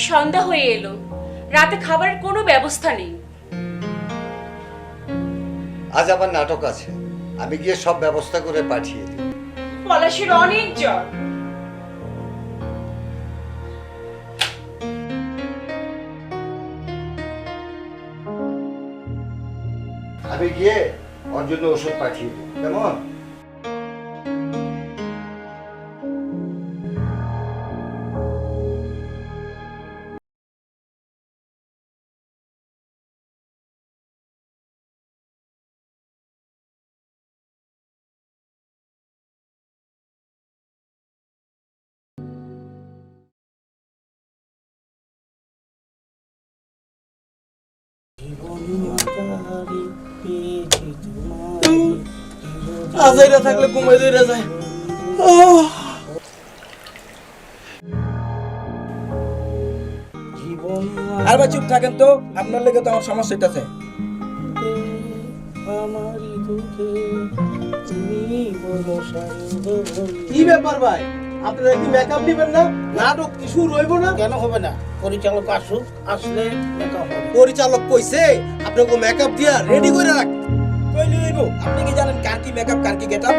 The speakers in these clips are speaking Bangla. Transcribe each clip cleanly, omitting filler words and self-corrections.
সন্ধ্যা হয়ে এলো, রাতে খাবারের কোনো ব্যবস্থা নেই। আজ আমার নাটক আছে, আমি গিয়ে সব ব্যবস্থা করে পাঠিয়ে দিই। পলাশের অনেক জ্বর। আমি গিয়ে ওর জন্য ওষুধ পাঠিয়ে দিই, কেমন? আজাইরা থাকলে ঘুমাই দইরা যায়। আর ভাই চুপ থাকেন তো, আপনার লেগে তো আমার সমস্যা হইতাছে। কি ব্যাপার ভাই, আপনারা কি মেকআপ নিবেন না? নাটক কি শুরু হইব না? কেন হবে না? পরিচালক আসুক, আসলে মেকআপ হবে। পরিচালক কইছে আপনাকে মেকআপ দিয়া রেডি করে রাখ। কইলে হইব? আপনি কি জানেন কার কি মেকআপ কার কি গেটআপ?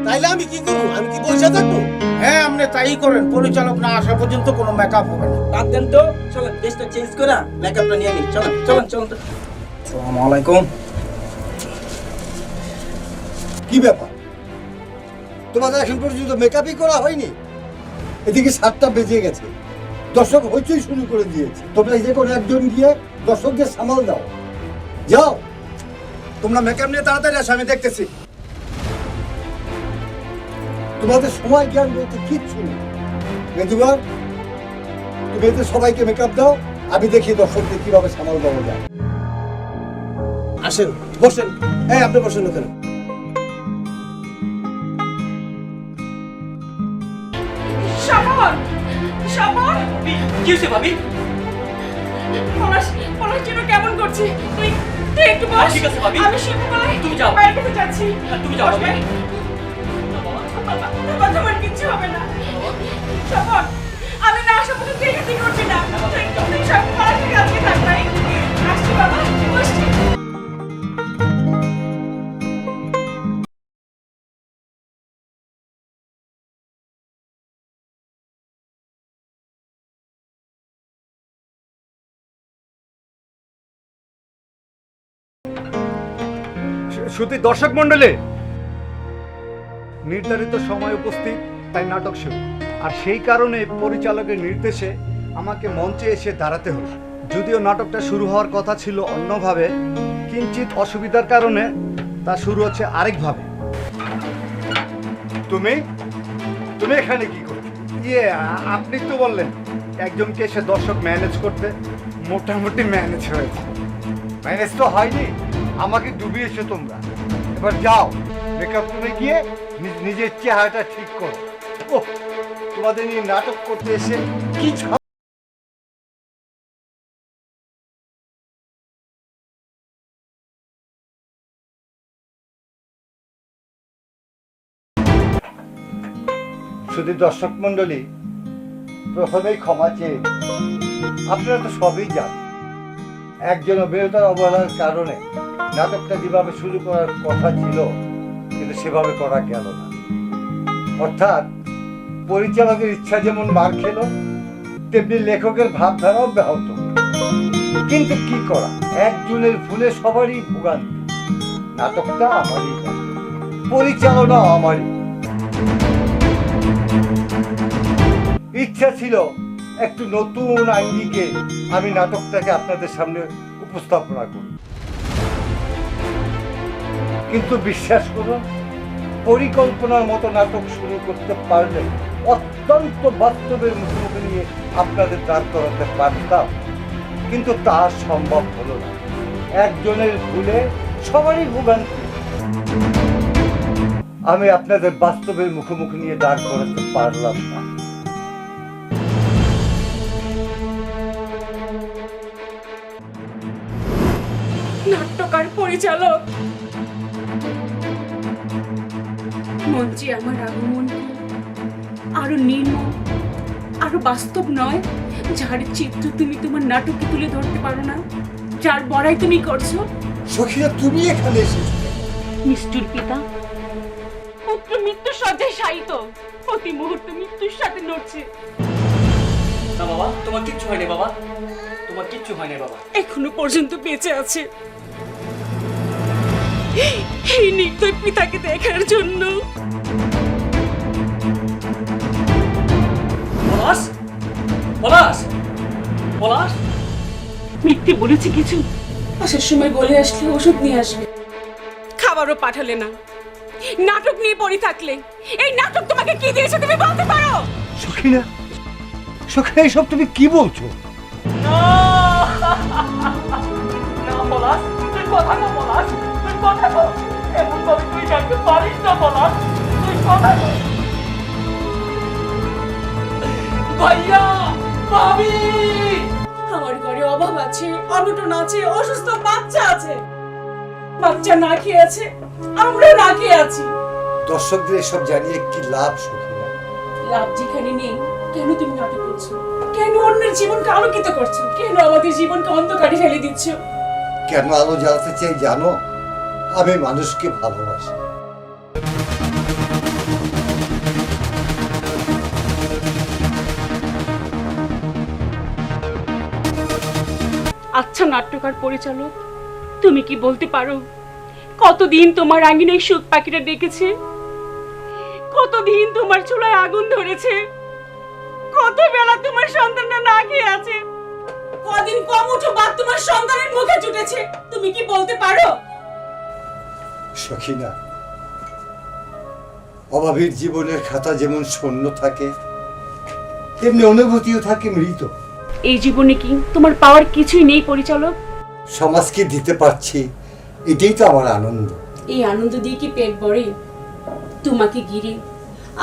তাইলে আমি কি করব? আমি কি বসে থাকবো? হ্যাঁ, আপনি তাই করেন। পরিচালক না আসা পর্যন্ত কোনো মেকআপ হবে না। বাদ দেন তো, চলেন ড্রেসটা চেঞ্জ করে মেকআপটা নিয়ে নিই। চলেন চলেন চলেন। আসসালামু আলাইকুম। কি ব্যাপার, তোমাদের এখন পর্যন্ত মেকআপই করা হয়নি? এদিকে 7টা বেজে গেছে, দর্শক হইচই শুরু করে দিয়েছে। তোমরা এই যে কোনো একজন গিয়ে দর্শকদের সামাল দাও, যাও। তোমরা মেকআপ নিয়ে তাড়াতাড়ি আসো, আমি দেখতেছি। তোমাদের সময় জ্ঞান বলতে কিচ্ছু নেই। মেজুবার, তুমি এদের সবাইকে মেকআপ দাও, আমি দেখি দর্শকদের কিভাবে সামাল দেওয়া যায়। আসেন, বসেন। এই আপনি বসেন ওখানে। শাবান, শাবান, কি হয়েছে ভাবি? পলাশ, পলাশ যেন কেমন করছে। তুই তুই একটু বস। ঠিক আছে ভাবি। আমি শিল্পকলায় তুমি যাও। বাইরে থেকে যাচ্ছি। তুমি যাও ভাবি। বাবা, তোমার কিচ্ছু হবে না। শাবান, আমি না আসা পর্যন্ত এখানে করছি না। তুই সব পলাশের কাছে থাক ভাই। আসছি বাবা, বসছি। শ্রুতি দর্শক মন্ডলী, নির্ধারিত সময় উপস্থিত, তাই নাটক শুরু। আর সেই কারণে পরিচালকের নির্দেশে আমাকে মঞ্চে এসে দাঁড়াতে হলো। যদিও নাটকটা শুরু হওয়ার কথা ছিল অন্যভাবে, কিঞ্চিত অসুবিধার কারণে তা শুরু হচ্ছে আরেকভাবে। তুমি তুমি এখানে কি করছো? আপনি তো বললেন একজনকে এসে দর্শক ম্যানেজ করতে। মোটামুটি ম্যানেজ হয়েছে। ম্যানেজ তো হয়নি, আমাকে ডুবিয়েছো তোমরা। এবার যাও, মেকআপ রুমে গিয়ে নিজের চেহারাটা ঠিক করো। ও, তোমাদের নিয়ে নাটক করতে এসে কি শুধু দর্শক মন্ডলী, প্রথমেই ক্ষমা চেয়ে, আপনারা তো সবই জানেন একজন অভিনেতার অবহেলার কারণে নাটকটা যেভাবে শুরু করার কথা ছিল কিন্তু সেভাবে করা গেল না। অর্থাৎ পরিচালকের ইচ্ছা যেমন মার খেল, তেমনি লেখকের ভাবধারাও ব্যাহত। কিন্তু কি করা, একজনের ভুলে সবারই ভোগান্তি। নাটকটা আমারই, পরিচালনা আমারই। ইচ্ছা ছিল একটু নতুন আঙ্গিকে আমি নাটকটাকে আপনাদের সামনে উপস্থাপনা করি, কিন্তু বিশ্বাস করুন, পরিকল্পনার মতো নাটক শুরু করতে পারলে অত্যন্ত বাস্তবের মুখোমুখি নিয়ে আপনাদের দাঁড় করাতে পারতাম, কিন্তু তা সম্ভব হলো না। একজনের ভুলে সবারই ভোগান্তি। আমি আপনাদের বাস্তবের মুখোমুখি নিয়ে দাঁড় করাতে পারলাম না। নাট্যকার পরিচালক, মঞ্চে আমার আগমন আরো নির্মম, আরো বাস্তব নয়, যার চিত্র তুমি তোমার নাটকে তুলে ধরতে পারো না, যার বড়াই তুমি করছো। সখীরা তুমি এখানে এসেছো কেন? নিষ্ঠুর পিতা, পুত্র মৃত্যু সজ্জায় শায়িত, প্রতি মুহূর্তে মৃত্যুর সাথে লড়ছে। না বাবা, তোমার কিচ্ছু হয়নি বাবা, তোমার কিচ্ছু হয়নি বাবা। এখনো পর্যন্ত বেঁচে আছে এই নির্দয় পিতাকে দেখার জন্য। পলাশ, পলাশ, পলাশ। মিথ্যে বলেছি কিছু? আসার সময় বলে আসলে ওষুধ নিয়ে আসবে, খাবারও পাঠালে না। নাটক নিয়ে পড়ে থাকলে এই নাটক তোমাকে কি দিয়েছে তুমি বলতে পারো? সখীরা, সখীরা এসব তুমি কি বলছো? না পলাশ, তুই কথা কো পলাশ, তুই কথা কো। এমন ভাবে তুই জানতে পারিস না পলাশ, তুই কথা কো। ভাইয়া, ভাবি, আমার ঘরে অভাব আছে, অনটন আছে, অসুস্থ বাচ্চা আছে, বাচ্চা না খেয়ে আছে, আমরা না খেয়ে আছি। দর্শকদের এসব জানিয়ে কি লাভ সখীরা? লাভ যেখানে নেই, কেন তুমি নাটক করছো? কেন অন্যের জীবনকে আলোকিত করছো? কেন আমাদের জীবনকে অন্ধকারে ফেলে দিচ্ছ? কেন আলো জ্বালাতে চাই জানো? আমি মানুষকে ভালোবাসি। আচ্ছা নাট্যকার পরিচালক, তুমি কি বলতে পারো কতদিন তোমার আঙ্গিনায় সুখ পাখিরা ডেকেছে? কতদিন তোমার চুলায় আগুন ধরেছে? কত বেলা তোমার সন্তানরা না খেয়ে আছে? কদিন কম উঠো বা তোমার সন্তানের মুখে জুটেছে? তুমি কি বলতে পারো? সখীনা, অভাবীর জীবনের খাতা যেমন শূন্য থাকে, তেমনি অনুভূতিও থাকে মৃত। এই জীবনে কি তোমার পাওয়ার কিছুই নেই পরিচালক? সমাজকে দিতে পারছি, এটাই তো আমার আনন্দ। এই আনন্দ দিয়ে কি পেট ভরে? তোমাকে ঘিরে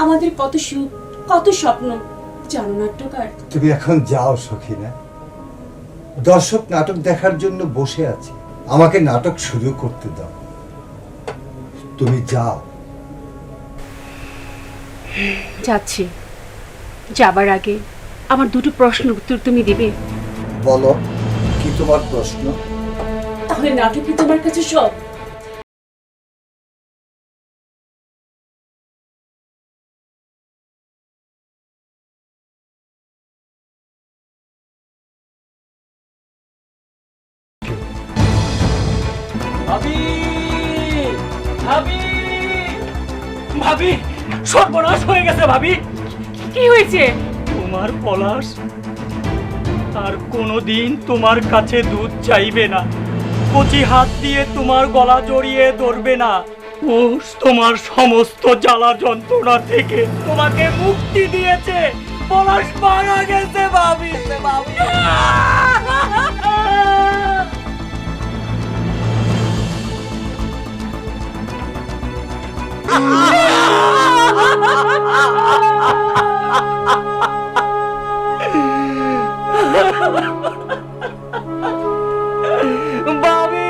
আমাদের কত সুখ, কত স্বপ্ন, জানো নাট্যকার? তুমি এখন যাও সখীনা, দর্শক নাটক দেখার জন্য বসে আছে, আমাকে নাটক শুরু করতে দাও। তুমি যাও। যাচ্ছি, যাবার আগে আমার দুটো প্রশ্নের উত্তর তুমি দিবে? বলো, কি তোমার প্রশ্ন? তাহলে নাটক কি তোমার কাছে সব? ভাবি, ভাবি, ভাবি, সর্বনাশ হয়ে গেছে ভাবি। কি হয়েছে? তোমার পলাশ আর কোনোদিন তোমার কাছে দুধ চাইবে না, কচি হাত দিয়ে তোমার গলা জড়িয়ে ধরবে না। ও তোমার সমস্ত জ্বালা যন্ত্রণা থেকে তোমাকে মুক্তি দিয়েছে। পলাশ মারা গেছে ভাবি, ভাবি। ভাবি,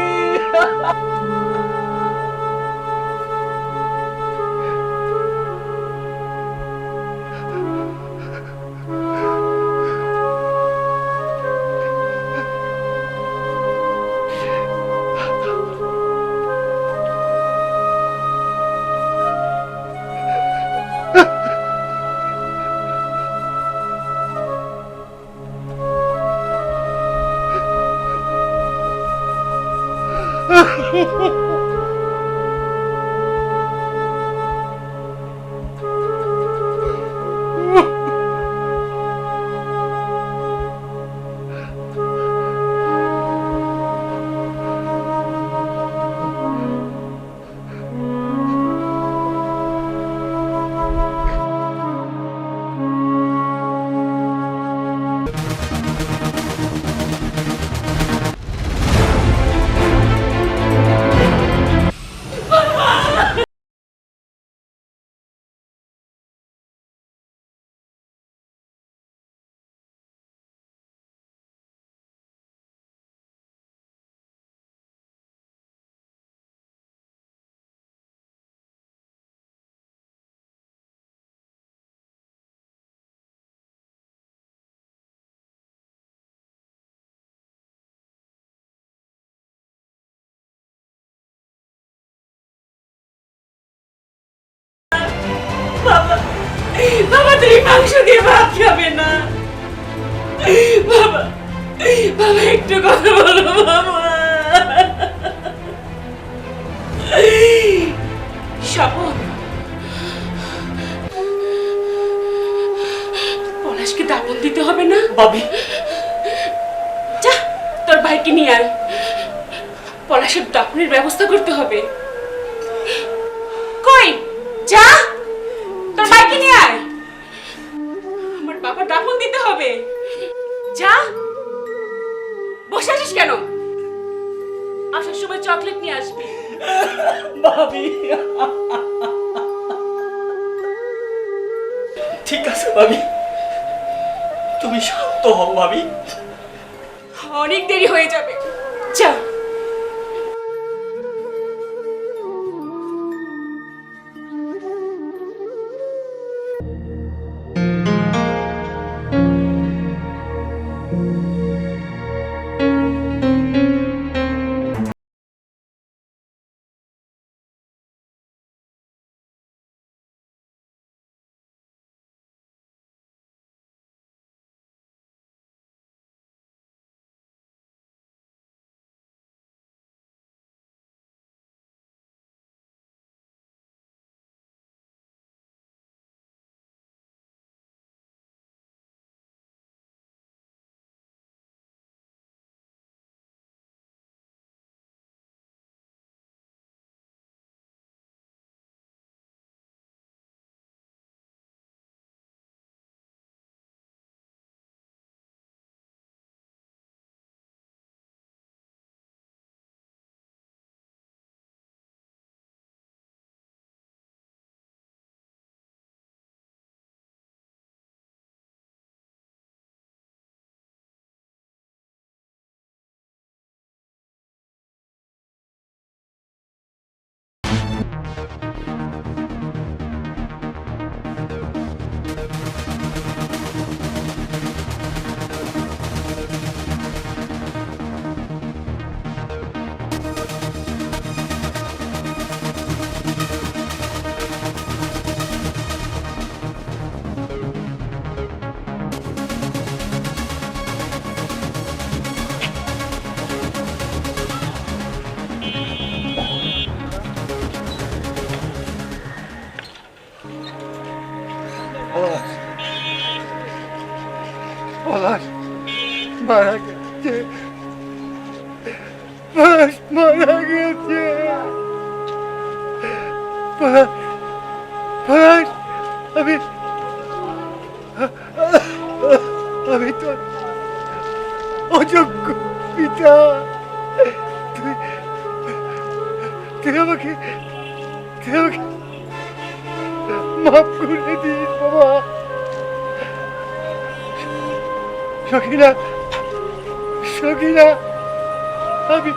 বাবা, বাবা তুমি মাংস দিয়ে ভাত খাবে না। বাবা, বাবা একটু কথা বলো বাবা। স্বপন, পলাশকে দাপন দিতে হবে না? ভাবি, যা তোর ভাইকে নিয়ে আয়, পলাশের দাপনের ব্যবস্থা করতে হবে। কই যা, তোর ভাইকে নিয়ে আয়, আমার বাবা দাপন দিতে হবে। যা, বসে আছিস কেন? আসার সময় চকলেট নিয়ে আসবি। ভাবি, ঠিক আছে ভাবি, তুমি শান্ত হও ভাবি। অনেক দেরি হয়ে যাবে, যা। পলাশ, পলাশ মারা গেছে, পলাশ মারা গেছে, পলাশ, পলাশ, আমি আমি তো অযোগ্য পিতা, তুই তুই আমাকে মাফ করে দিস বাবা। সখিনা, সখিনা, আমি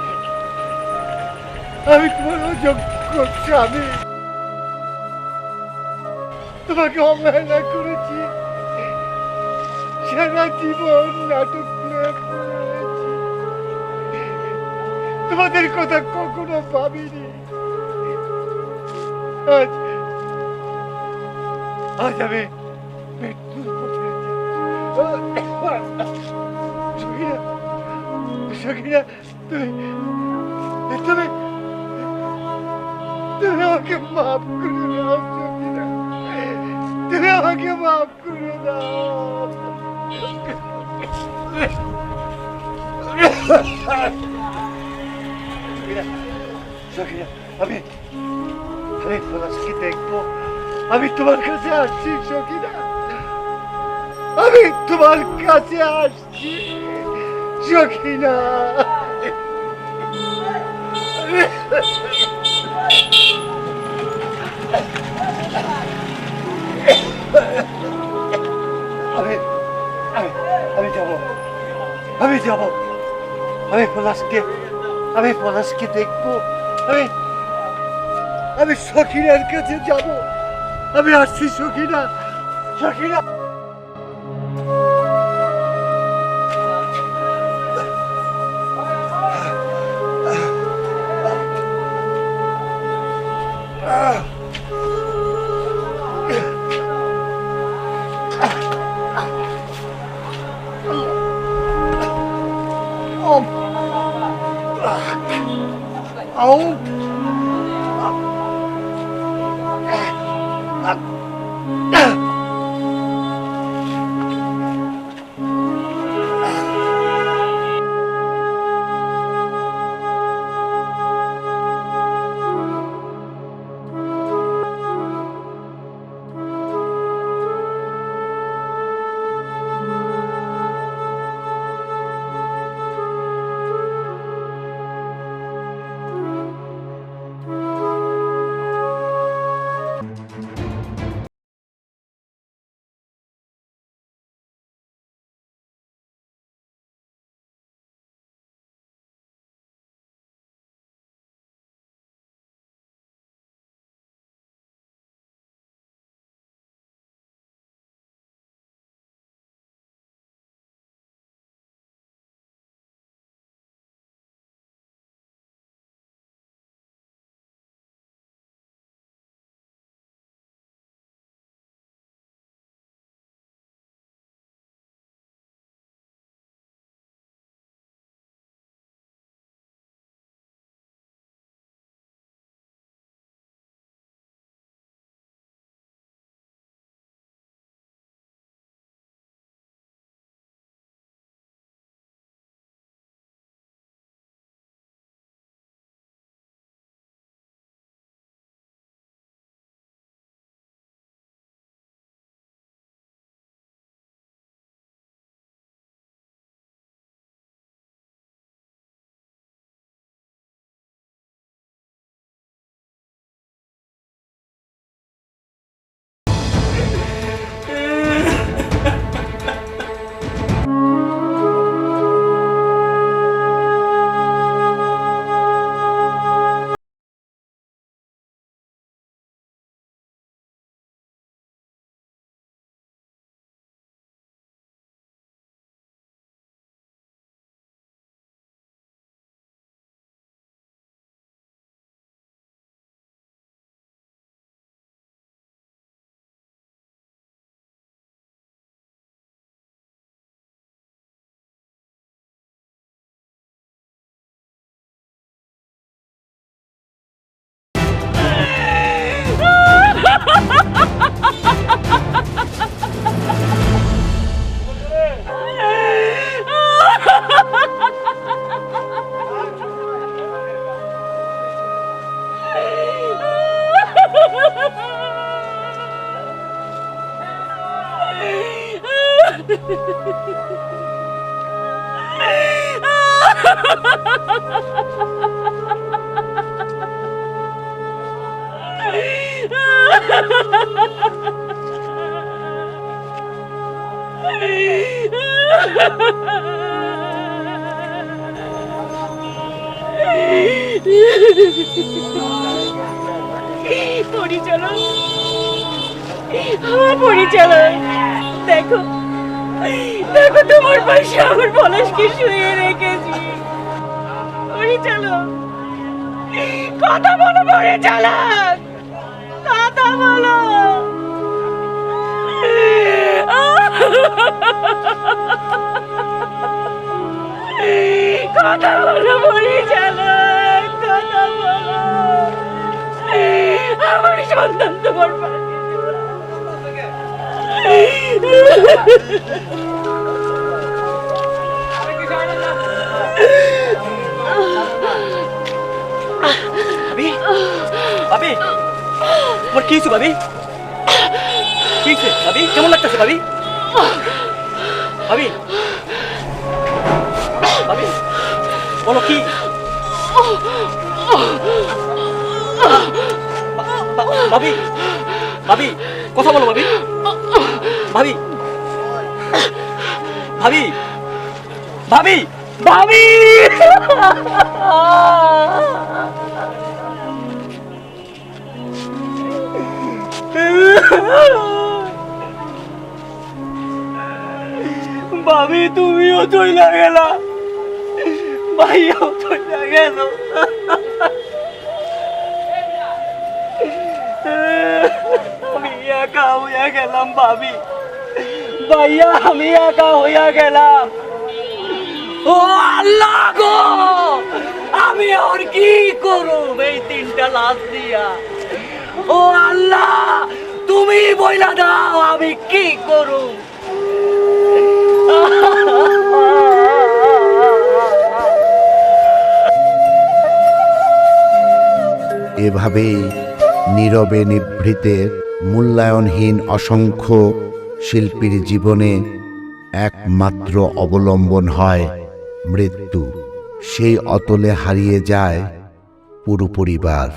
তোমার অযোগ্য স্বামী, তোমাকে অবহেলা করেছি, সারা জীবন নাটক প্লে করেছি, তোমাদের কথা কখনো ভাবিনি। আজ আমি মৃত্যুর পথে সখিনা, সখিনা, তুমি তুমি তুমি আমাকে মাফ করে দাও সখিনা, তুমি আমাকে মাফ করে দাও। সখিনা, আমি পলাশকে দেখবো, আমি তোমার কাছে আসছি সখিনা, আমি তোমার কাছে আসছি সখিনা। আমি যাব, আমি যাব, আমি পলাশকে দেখবো, আমি সখিনার কাছে যাব, আমি আসছি সখিনা, সখিনা। পরিচালক, পরিচালক, দেখো দেখো তোমার পাশে আমার পলাশকে শুয়ে রেখেছি। পরিচালক, কথা বলো পরিচালক, কথা বলো। কথা বলো পরিচালক, কথা বলো। আমার সন্তান তোমার পাশে। ভাবি, ভাবি, তোমার কি হয়েছে ভাবি? কি হয়েছে ভাবি? কেমন লাগতেছে ভাবি? ভাবি, ভাবি, বলো কি? ভাবি, ভাবি, কথা বলো ভাবি। ভাবি, ভাবি, ভাবি, ভাবি। ভাবি, তুমিও চইলা গেলা, ভাইয়াও চইলা গেল। আমি একা হইয়া গেলাম ভাবি, ভাইয়া আমি একা হইয়া গেলাম। ও আল্লাহ গো, আমি আর কি করব এই তিনটা লাশ দিয়া? ও আল্লাহ, তুমি বইলা দাও আমি কি করব? এভাবেই নীরবে নিভৃতের মূল্যায়নহীন অসংখ্য শিল্পীর জীবনে একমাত্র অবলম্বন হয় মৃত্যু। সেই অতলে হারিয়ে যায় পুরো পরিবার।